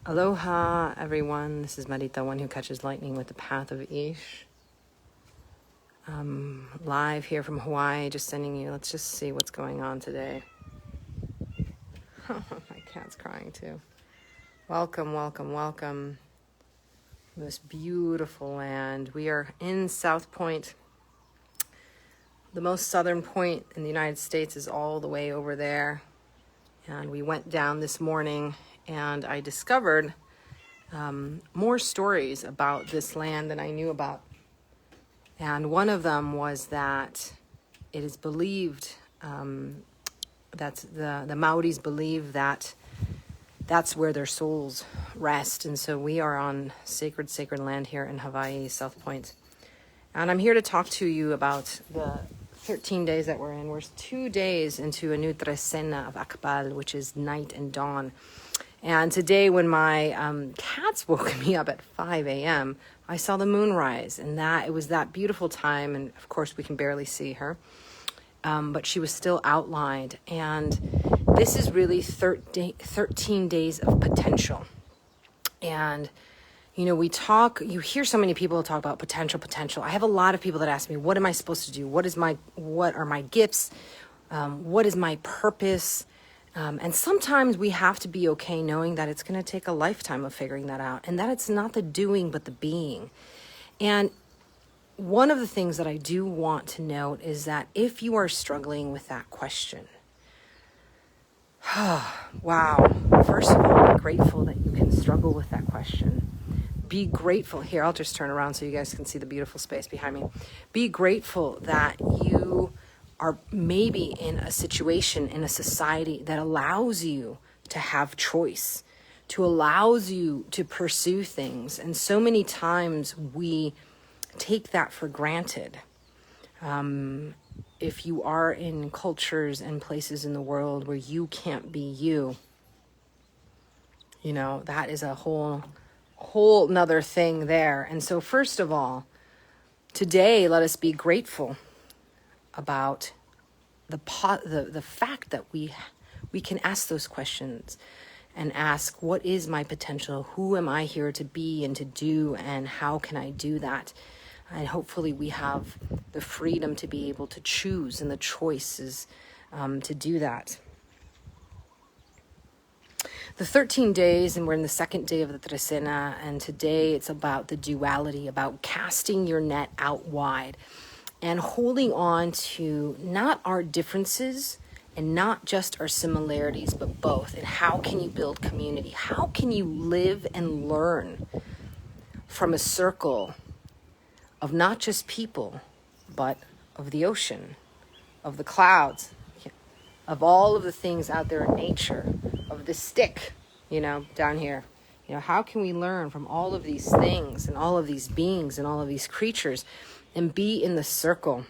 Aloha, everyone. This is Marita, one who catches lightning with the path of Ish. Live here from Hawaii, just sending you. Let's just see what's going on today. My cat's crying too. Welcome, welcome, welcome. This beautiful land. We are in South Point. The most southern point in the United States is all the way over there. And we went down this morning and I discovered more stories about this land than I knew about. And one of them was that it is believed that the Maoris believe that that's where their souls rest. And so we are on sacred land here in Hawaii, South Point. And I'm here to talk to you about the 13 days that we're in. We're 2 days into a new Trecena of Akb'al, which is night and dawn. And today when my cats woke me up at 5 a.m., I saw the moon rise, and it was that beautiful time. And of course we can barely see her, but she was still outlined. And this is really 13 days of potential. And you know, you hear so many people talk about potential. I have a lot of people that ask me, what am I supposed to do? What are my gifts? What is my purpose? And sometimes we have to be okay knowing that it's going to take a lifetime of figuring that out, and that it's not the doing, but the being. And one of the things that I do want to note is that if you are struggling with that question, wow, first of all, be grateful that you can struggle with that question. Be grateful. Here, I'll just turn around so you guys can see the beautiful space behind me. Be grateful that you are maybe in a situation, in a society that allows you to have choice, to allows you to pursue things. And so many times we take that for granted. If you are in cultures and places in the world where you can't be you, you know, that is a whole nother thing there. And so first of all, today, let us be grateful about the fact that we can ask those questions and ask, what is my potential? Who am I here to be and to do? And how can I do that? And hopefully we have the freedom to be able to choose and the choices to do that. The 13 days, and we're in the second day of the Trecena, and today it's about the duality, about casting your net out wide and holding on to not our differences and not just our similarities, but both. And how can you build community? How can you live and learn from a circle of not just people, but of the ocean, of the clouds, of all of the things out there in nature, of the stick, you know, down here. You know, how can we learn from all of these things and all of these beings and all of these creatures and be in the circle?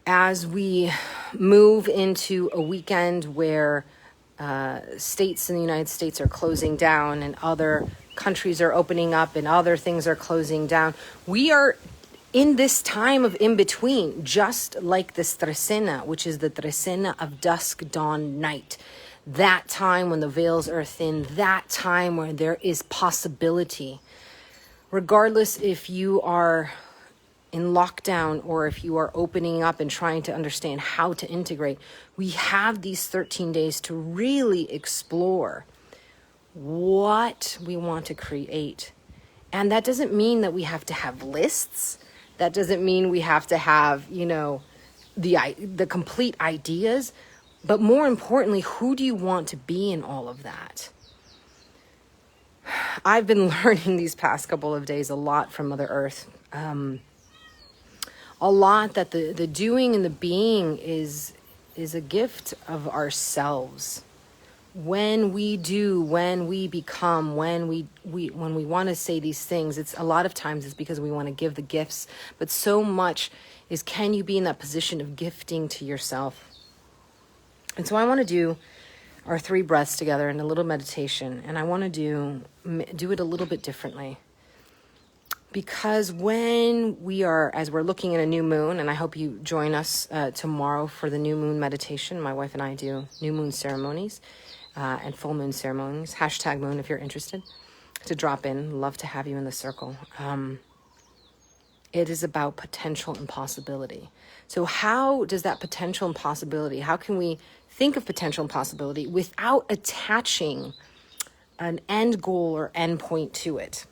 As we move into a weekend where states in the United States are closing down and other countries are opening up and other things are closing down, we are in this time of in-between, just like this Trecena, which is the Trecena of dusk, dawn, night. That time when the veils are thin, that time where there is possibility. Regardless if you are in lockdown or if you are opening up and trying to understand how to integrate, we have these 13 days to really explore what we want to create. And that doesn't mean that we have to have lists. That doesn't mean we have to have, you know, the complete ideas. But more importantly, who do you want to be in all of that? I've been learning these past couple of days a lot from Mother Earth. A lot that the doing and the being is a gift of ourselves. When we do, when we become, when we want to say these things, it's a lot of times it's because we want to give the gifts, but so much is, can you be in that position of gifting to yourself? And so I want to do our 3 breaths together in a little meditation, and I want to do it a little bit differently. Because when we are, as we're looking at a new moon, and I hope you join us tomorrow for the new moon meditation. My wife and I do new moon ceremonies. and full moon ceremonies. Hashtag moon if you're interested to drop in. Love to have you in the circle. It is about potential and possibility. So how does that potential and possibility, how can we think of potential and possibility without attaching an end goal or end point to it?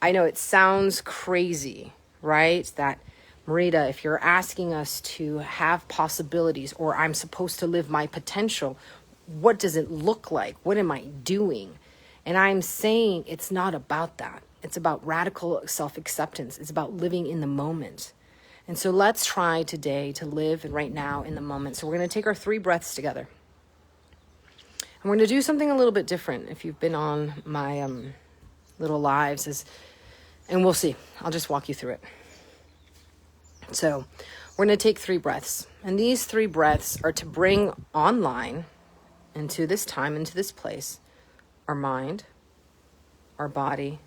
I know it sounds crazy, right? That, Marita, if you're asking us to have possibilities, or I'm supposed to live my potential, what does it look like? What am I doing? And I'm saying it's not about that. It's about radical self-acceptance. It's about living in the moment. And so let's try today to live right now in the moment. So we're going to take our 3 breaths together. And we're going to do something a little bit different. If you've been on my little lives, and we'll see. I'll just walk you through it. So we're going to take 3 breaths. And these 3 breaths are to bring online into this time, into this place, our mind, our body,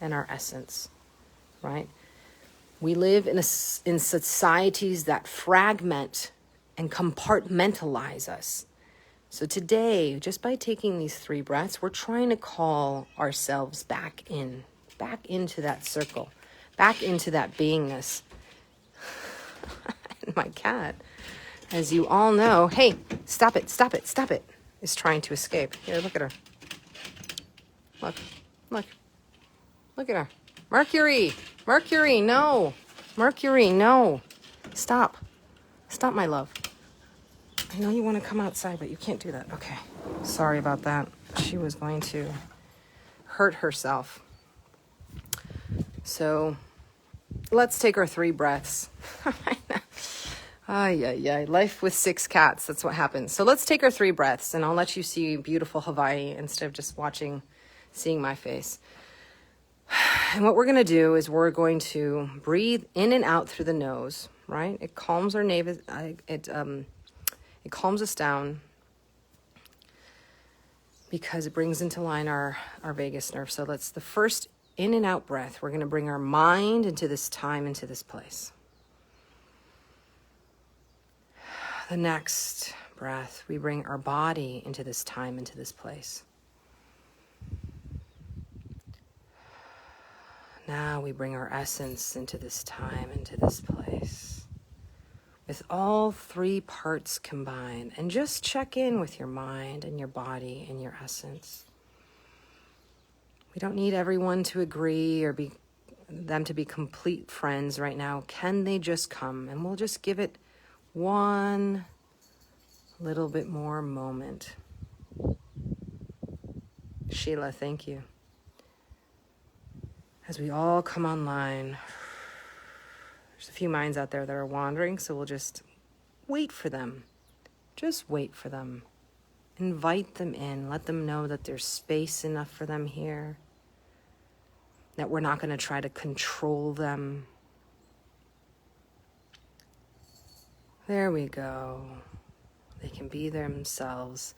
and our essence, right? We live in societies that fragment and compartmentalize us. So today, just by taking these 3 breaths, we're trying to call ourselves back into that circle, back into that beingness. And my cat, as you all know, hey, stop it, is trying to escape. Here, look at her. Look at her. Mercury, no. Mercury, no. Stop, my love. I know you want to come outside, but you can't do that. Okay, sorry about that. She was going to hurt herself. So let's take our 3 breaths. Life with 6 cats, that's what happens. So let's take our 3 breaths, and I'll let you see beautiful Hawaii instead of just seeing my face. And what we're going to do is we're going to breathe in and out through the nose, right? It calms our navel, it calms us down because it brings into line our vagus nerve. So let's, the first in and out breath, we're going to bring our mind into this time, into this place. The next breath, we bring our body into this time, into this place. Now we bring our essence into this time, into this place. With all 3 parts combined. And just check in with your mind and your body and your essence. We don't need everyone to agree or them to be complete friends right now. Can they just come? And we'll just give it one little bit more moment. Sheila, thank you. As we all come online, there's a few minds out there that are wandering, so we'll just wait for them. Just wait for them. Invite them in. Let them know that there's space enough for them here. That we're not going to try to control them. There we go. They can be themselves.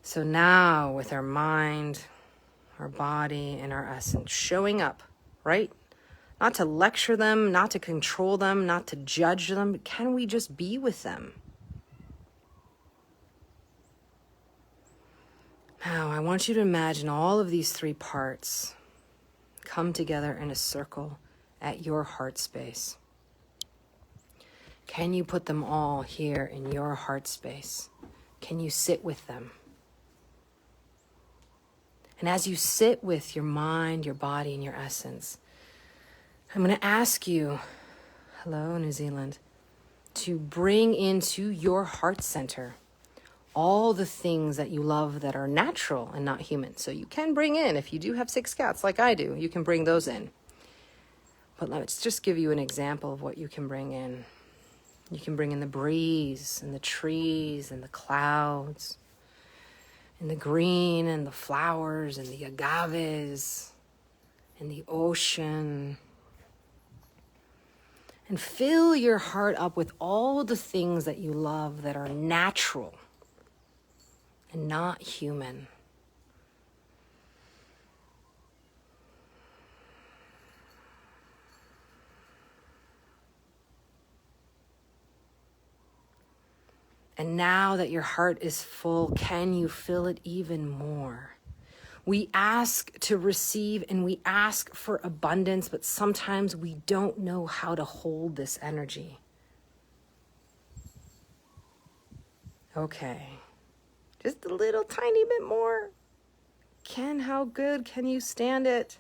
So now with our mind, our body, and our essence showing up, right? Not to lecture them, not to control them, not to judge them, but can we just be with them? Now, I want you to imagine all of these 3 parts come together in a circle at your heart space. Can you put them all here in your heart space? Can you sit with them? And as you sit with your mind, your body, and your essence, I'm going to ask you, hello, New Zealand, to bring into your heart center all the things that you love that are natural and not human. So you can bring in, if you do have 6 cats like I do, you can bring those in. But let's just give you an example of what you can bring in. You can bring in the breeze and the trees and the clouds and the green and the flowers and the agaves and the ocean. And fill your heart up with all the things that you love that are natural and not human. And now that your heart is full, can you fill it even more? We ask to receive and we ask for abundance, but sometimes we don't know how to hold this energy. Okay, just a little tiny bit more. How good can you stand it?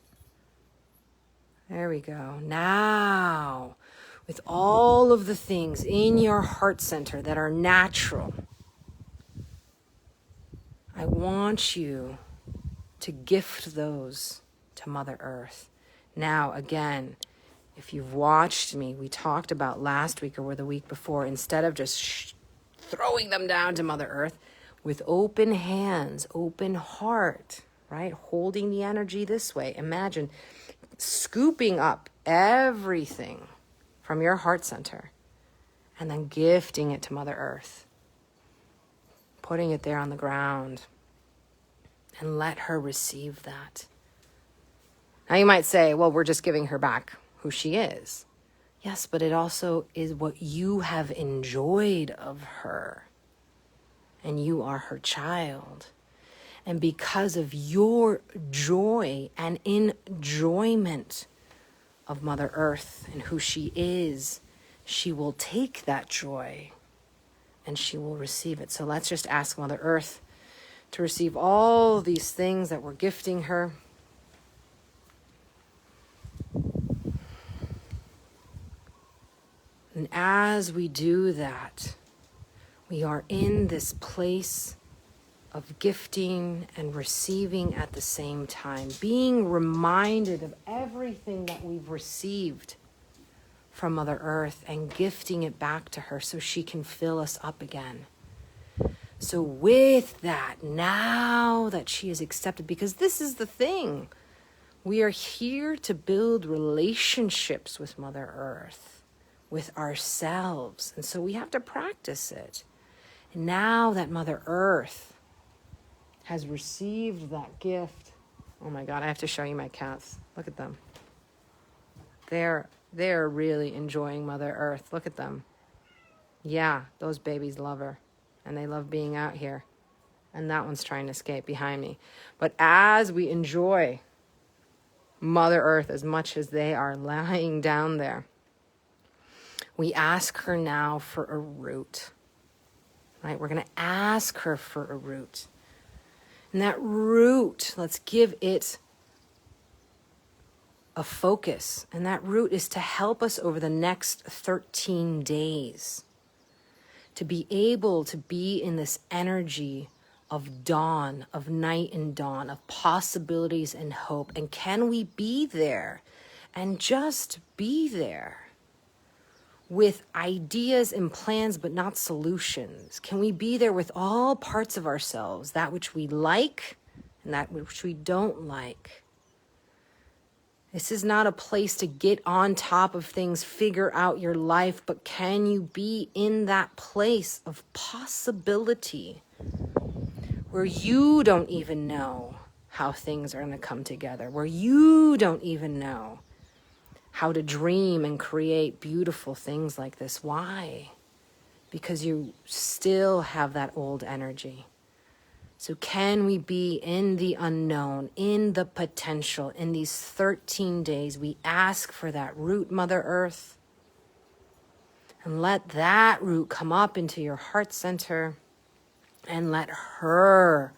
There we go. Now, with all of the things in your heart center that are natural, I want you to gift those to Mother Earth. Now, again, if you've watched me, we talked about last week or the week before, instead of just throwing them down to Mother Earth, with open hands, open heart, right? Holding the energy this way. Imagine scooping up everything from your heart center and then gifting it to Mother Earth. Putting it there on the ground and let her receive that. Now you might say, well, we're just giving her back who she is. Yes, but it also is what you have enjoyed of her. And you are her child. And because of your joy and enjoyment of Mother Earth and who she is, she will take that joy and she will receive it. So let's just ask Mother Earth to receive all these things that we're gifting her. And as we do that, we are in this place of gifting and receiving at the same time, being reminded of everything that we've received from Mother Earth and gifting it back to her so she can fill us up again. So with that, now that she is accepted, because this is the thing, we are here to build relationships with Mother Earth, with ourselves, and so we have to practice it. And now that Mother Earth has received that gift, oh my God, I have to show you my cats. Look at them. They're really enjoying Mother Earth. Look at them. Yeah, those babies love her. And they love being out here. And that one's trying to escape behind me. But as we enjoy Mother Earth as much as they are lying down there, we ask her now for a root. Right? We're going to ask her for a root. And that root, let's give it a focus. And that root is to help us over the next 13 days to be able to be in this energy of dawn, of night and dawn, of possibilities and hope. And can we be there and just be there with ideas and plans, but not solutions? Can we be there with all parts of ourselves, that which we like and that which we don't like? This is not a place to get on top of things, figure out your life, but can you be in that place of possibility where you don't even know how things are going to come together, where you don't even know how to dream and create beautiful things like this? Why? Because you still have that old energy. So can we be in the unknown, in the potential, in these 13 days? We ask for that root, Mother Earth. And let that root come up into your heart center and let her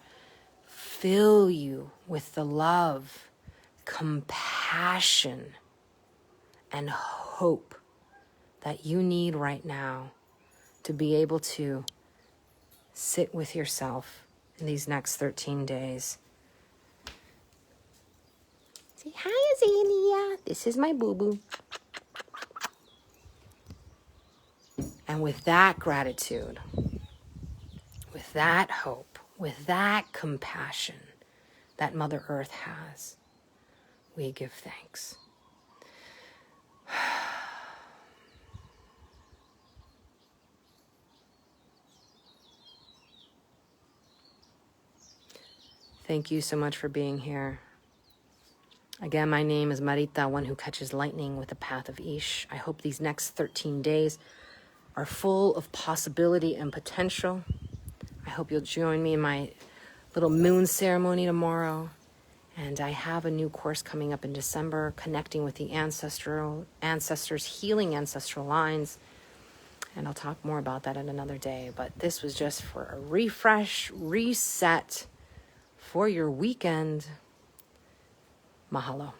fill you with the love, compassion, and hope that you need right now to be able to sit with yourself in these next 13 days. Say hi, Azalea. This is my boo-boo. And with that gratitude, with that hope, with that compassion that Mother Earth has, we give thanks. Thank you so much for being here. Again, my name is Marita, one who catches lightning with the path of Ish. I hope these next 13 days are full of possibility and potential. I hope you'll join me in my little moon ceremony tomorrow. And I have a new course coming up in December, connecting with the ancestors, healing ancestral lines. And I'll talk more about that in another day. But this was just for a refresh, reset for your weekend. Mahalo.